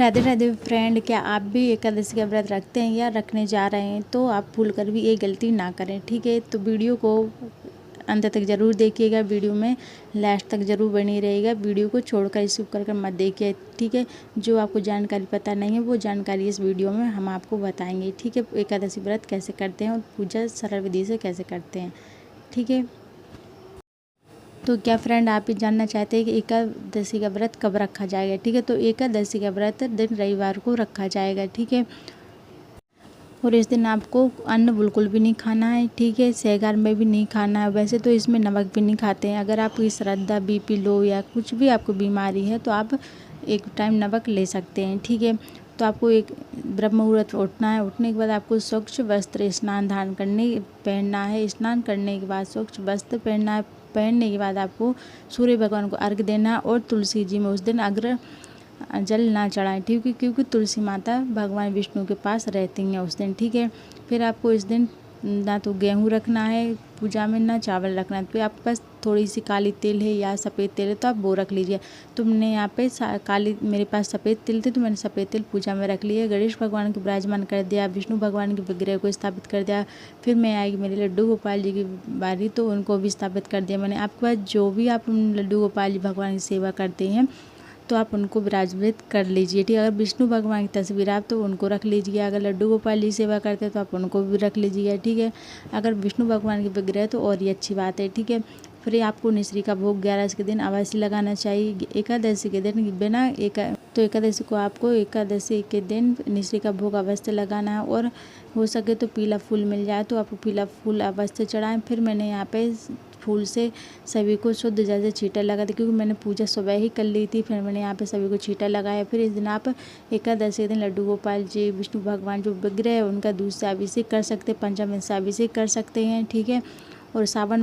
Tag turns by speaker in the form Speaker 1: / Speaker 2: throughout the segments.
Speaker 1: Radhe Radhe friend, क्या आप भी एकादशी का व्रत रखते हैं या रखने जा रहे हैं? तो आप भूल कर भी ये गलती ना करें, ठीक है। तो वीडियो को अंत तक ज़रूर देखिएगा, वीडियो में लास्ट तक ज़रूर बनी रहेगा। वीडियो को छोड़कर स्किप कर मत देखिए, ठीक है। जो आपको जानकारी पता नहीं है वो जानकारी इस वीडियो में हम आपको बताएंगे, ठीक है। एकादशी व्रत कैसे करते हैं और पूजा सरल विधि से कैसे करते हैं, ठीक है। तो क्या फ्रेंड, आप ये जानना चाहते हैं कि एकादशी का व्रत कब रखा जाएगा, ठीक है। तो एकादशी का व्रत दिन रविवार को रखा जाएगा, ठीक है। और इस दिन आपको अन्न बिल्कुल भी नहीं खाना है, ठीक है। सेहगार में भी नहीं खाना है। वैसे तो इसमें नमक भी नहीं खाते हैं। अगर आपकी श्रद्धा बीपी लो या कुछ भी आपको बीमारी है तो आप एक टाइम नमक ले सकते हैं, ठीक है। तो आपको एक ब्रह्म मुहूर्त उठना है। उठने के बाद आपको स्वच्छ वस्त्र स्नान धारण पहनना है। स्नान करने के बाद स्वच्छ वस्त्र पहनना है। पहनने के बाद आपको सूर्य भगवान को अर्घ्य देना और तुलसी जी में उस दिन अग्र जल ना चढ़ाएं, ठीक है। क्योंकि तुलसी माता भगवान विष्णु के पास रहती हैं उस दिन, ठीक है। फिर आपको इस दिन ना तो गेहूँ रखना है पूजा में, ना चावल रखना है। तो आपके पास थोड़ी सी काली तिल है या सफ़ेद तिल है तो आप वो रख लीजिए। तो मैंने यहाँ पे मेरे पास सफ़ेद तिल थे तो मैंने सफ़ेद तिल पूजा में रख लिया। गणेश भगवान को विराजमान कर दिया, विष्णु भगवान के विग्रह को स्थापित कर दिया। फिर मैं आएगी मेरे लड्डू गोपाल जी की बारी, तो उनको भी स्थापित कर दिया मैंने। आपके पास जो भी आप लड्डू गोपाल जी भगवान की सेवा करते हैं तो आप उनको विराजित कर लीजिए, ठीक है। अगर विष्णु भगवान की तस्वीर आप तो उनको रख लीजिए। अगर लड्डू गोपाल जी सेवा करते हैं तो आप उनको भी रख लीजिए, ठीक है। अगर विष्णु भगवान की विग्रह तो और ही अच्छी बात है, ठीक है। फिर आपको मिश्री का भोग 11 के दिन अवश्य लगाना चाहिए। एकादशी के दिन बिना एकादशी को आपको एकादशी के दिन मिश्री का भोग अवश्य लगाना है। और हो सके तो पीला फूल मिल जाए तो आप पीला फूल अवश्य चढ़ाएं। फिर मैंने यहाँ पे फूल से सभी को शुद्ध जल से छींटा लगा दी, क्योंकि मैंने पूजा सुबह ही कर ली थी। फिर मैंने यहाँ पे सभी को छींटा लगाया। फिर इस दिन आप एकादशी के दिन लड्डू गोपाल जी विष्णु भगवान जो विग्रह है उनका दूध से अभिषेक कर सकते हैं, पंचामृत से अभिषेक कर सकते हैं, ठीक है। और सावन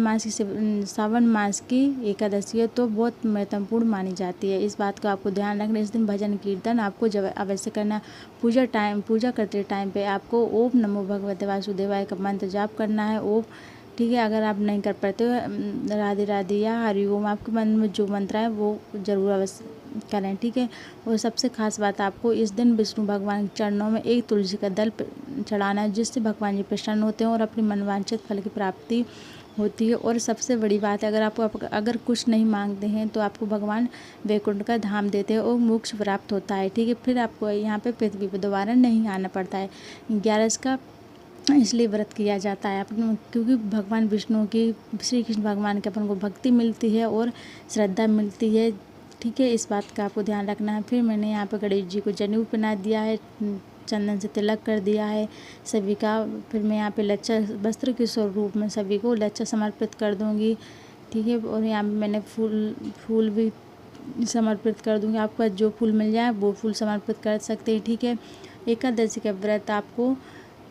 Speaker 1: मास की एकादशी है तो बहुत महत्वपूर्ण मानी जाती है। इस बात का आपको ध्यान रखना। इस दिन भजन कीर्तन आपको जब अवश्य करना। पूजा करते टाइम पे आपको ओम नमो भगवते वासुदेवाय का मंत्र जाप करना है, ओम, ठीक है। अगर आप नहीं कर पाते हो राधे राधे या हरिओम, आपके मन में जो मंत्र है वो जरूर अवश्य करें, ठीक है। और सबसे खास बात, आपको इस दिन विष्णु भगवान के चरणों में एक तुलसी का दल चढ़ाना है, जिससे भगवान जी प्रसन्न होते हैं और अपनी मनवांछित फल की प्राप्ति होती है। और सबसे बड़ी बात है, अगर कुछ नहीं मांगते हैं तो आपको भगवान वैकुंठ का धाम देते हैं और मोक्ष प्राप्त होता है, ठीक है। फिर आपको यहाँ पे पृथ्वी पर दोबारा नहीं आना पड़ता है। 11 का इसलिए व्रत किया जाता है क्योंकि भगवान विष्णु की, श्री कृष्ण भगवान के अपन को भक्ति मिलती है और श्रद्धा मिलती है, ठीक है। इस बात का आपको ध्यान रखना है। फिर मैंने यहाँ पर गणेश जी को जनेऊ पहना दिया है, चंदन से तिलक कर दिया है सभी का। फिर मैं यहाँ पे लच्छा वस्त्र के स्वरूप में सभी को लच्छा समर्पित कर दूँगी, ठीक है। और यहाँ पे मैंने फूल भी समर्पित कर दूँगी। आपके पास जो फूल मिल जाए वो फूल समर्पित कर सकते हैं, ठीक है। एकादशी का व्रत आपको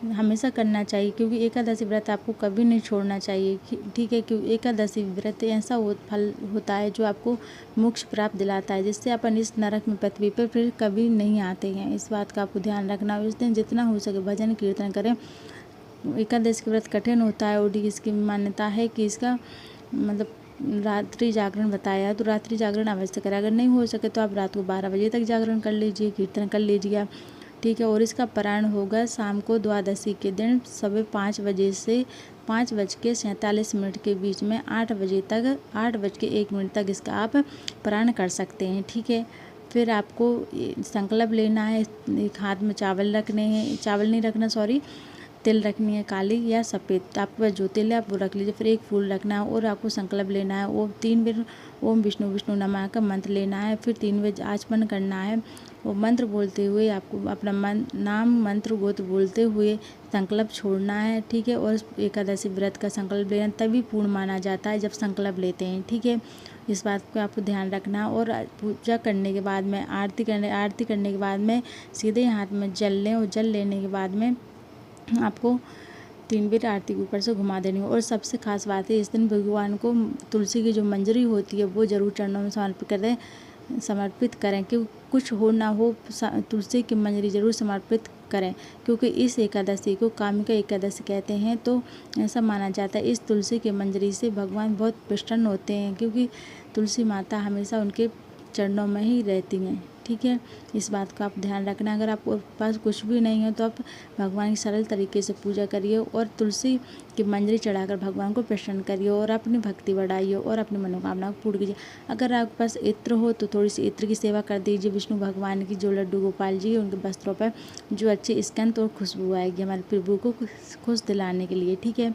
Speaker 1: हमेशा करना चाहिए, क्योंकि एकादशी व्रत आपको कभी नहीं छोड़ना चाहिए, ठीक है। क्योंकि एकादशी व्रत ऐसा फल होता है जो आपको मोक्ष प्राप्त दिलाता है, जिससे अपन इस नरक में पृथ्वी पर फिर कभी नहीं आते हैं। इस बात का आपको ध्यान रखना। इस दिन जितना हो सके भजन कीर्तन करें। एकादशी का व्रत कठिन होता है और इसकी मान्यता है कि इसका मतलब रात्रि जागरण बताया है, तो रात्रि जागरण अवश्य करें। अगर नहीं हो सके तो आप रात को 12 बजे तक जागरण कर लीजिए, कीर्तन कर लीजिए, ठीक है। और इसका पारायण होगा शाम को द्वादशी के दिन सुबह 5 बजे से 5:47 के बीच में 8:01 तक इसका आप पारायण कर सकते हैं, ठीक है। फिर आपको संकल्प लेना है। एक हाथ में चावल नहीं रखना, सॉरी, तिल रखनी है, काली या सफ़ेद। आपके पास जो तिल है आप वो रख लीजिए। फिर एक फूल रखना है और आपको संकल्प लेना है। वो 3 बार ओम विष्णु विष्णु नमः का मंत्र लेना है। फिर 3 बार आचमन करना है। वो मंत्र बोलते हुए आपको अपना नाम मंत्र गोत्र बोलते हुए संकल्प छोड़ना है, ठीक है। और एकादशी व्रत का संकल्प लेना तभी पूर्ण माना जाता है जब संकल्प लेते हैं, ठीक है। इस बात को आपको ध्यान रखना। और पूजा करने के बाद में आरती करने के बाद में सीधे हाथ में जल लें और जल लेने के बाद में आपको 3 बार आरती ऊपर से घुमा देनी हो। और सबसे खास बात है, इस दिन भगवान को तुलसी की जो मंजरी होती है वो जरूर चरणों में समर्पित करें कि कुछ हो ना हो, तुलसी की मंजरी जरूर समर्पित करें, क्योंकि इस एकादशी को कामिका एकादशी कहते हैं। तो ऐसा माना जाता है इस तुलसी की मंजरी से भगवान बहुत प्रसन्न होते हैं, क्योंकि तुलसी माता हमेशा उनके चरणों में ही रहती हैं। ठीक है। इस बात का आप ध्यान रखना। अगर आपके पास कुछ भी नहीं है तो आप भगवान की सरल तरीके से पूजा करिए और तुलसी की मंजरी चढ़ाकर भगवान को प्रसन्न करिए और अपनी भक्ति बढ़ाइए और अपनी मनोकामना को पूर्ण कीजिए। अगर आपके पास इत्र हो तो थोड़ी सी इत्र की सेवा कर दीजिए। विष्णु भगवान की जो लड्डू गोपाल जी उनके वस्त्रों पर जो अच्छी स्कंद और खुशबू आएगी हमारे प्रभु को खुश दिलाने के लिए, ठीक है।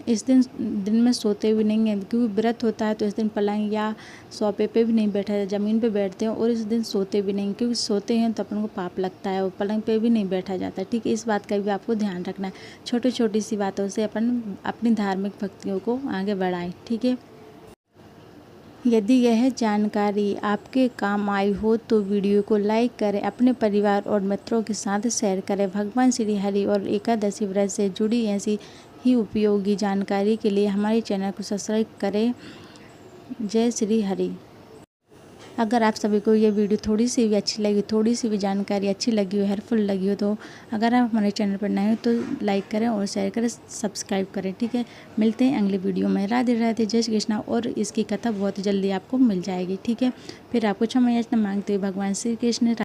Speaker 1: इस दिन में सोते भी नहीं हैं, क्योंकि व्रत होता है तो इस दिन पलंग या सोफे पे भी नहीं बैठा जाता, ज़मीन पे बैठते हैं। और इस दिन सोते भी नहीं, क्योंकि सोते हैं तो अपन को पाप लगता है और पलंग पे भी नहीं बैठा जाता, ठीक है। इस बात का भी आपको ध्यान रखना है। छोटी छोटी सी बातों से अपन अपनी धार्मिक भक्तियों को आगे बढ़ाएं, ठीक है। यदि यह जानकारी आपके काम आई हो तो वीडियो को लाइक करें, अपने परिवार और मित्रों के साथ शेयर करें। भगवान श्री हरि और एकादशी व्रत से जुड़ी ऐसी ही उपयोगी जानकारी के लिए हमारे चैनल को सब्सक्राइब करें। जय श्री हरि। अगर आप सभी को ये वीडियो थोड़ी सी भी अच्छी लगी, थोड़ी सी भी जानकारी अच्छी लगी हो, हेल्पफुल लगी हो, तो अगर आप हमारे चैनल पर नए हो तो लाइक करें और शेयर करें, सब्सक्राइब करें, ठीक है। मिलते हैं अगले वीडियो में। राधे राधे, जय श्री कृष्णा। और इसकी कथा बहुत जल्दी आपको मिल जाएगी, ठीक है। फिर आपको क्षमा याचना मांगते हुए भगवान श्री कृष्ण